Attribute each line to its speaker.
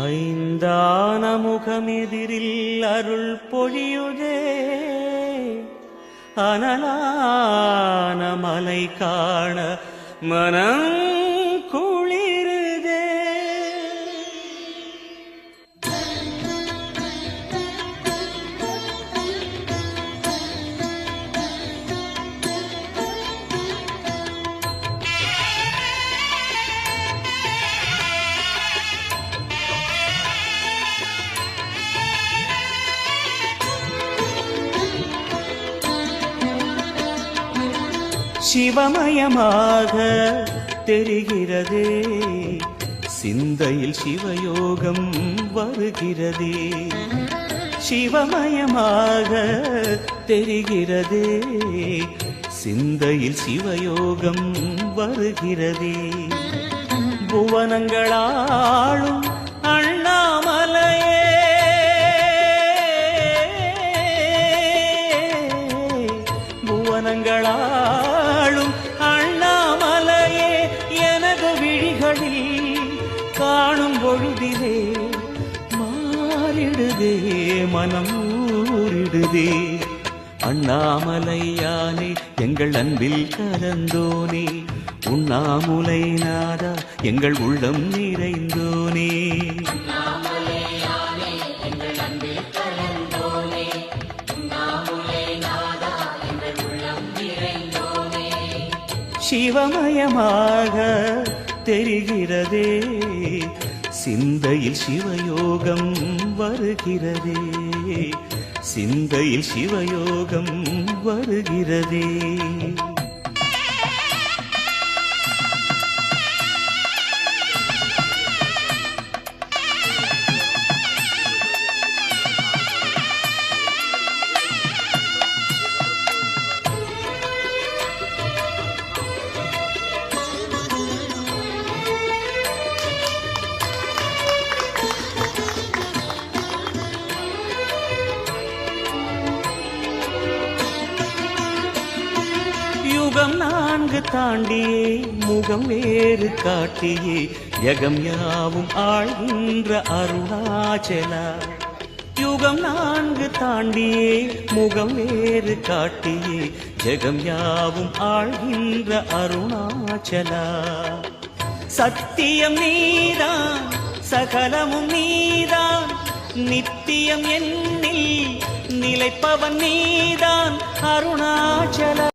Speaker 1: ஐந்தான முகமெதிரில் அருள் பொழியுதே, அனலான மலை காண மனம் குளிருதே. சிவமயமாக தெரிகிறதே, சிந்தையில் சிவயோகம் வருகிறதே. சிவமயமாக தெரிகிறதே, சிந்தையில் சிவயோகம் வருகிறதே. புவனங்களாளும் அண்ணாமலையே, புவனங்களாளும் அண்ணாமலையே, எனது விழிகளில் காணும் பொழுதிலே மாறிடுதே, மனம் ஊறிடுதே. அண்ணாமலையானே எங்கள் அன்பில் கலந்தோனே, உண்ணாமுலை நாதா எங்கள் உள்ளம் நிறைந்தோனே. சிவமயமாக தெரிகிறதே, சிந்தையில் சிவயோகம் வருகிறதே, சிந்தையில் சிவயோகம் வருகிறதே. யுகம் 4 தாண்டியே முகம் வேறு காட்டியே, யகம் யாவும் ஆழ்கின்ற அருணாச்சலா. யுகம் 4 தாண்டியே முகம் வேறு காட்டியே, ஜகம் யாவும் ஆழ்கின்ற அருணாச்சலா. சத்தியம் நீதான், சகலமும் நீதான், நித்தியம் என்னில் நிலைப்பவன் நீதான் அருணாச்சல.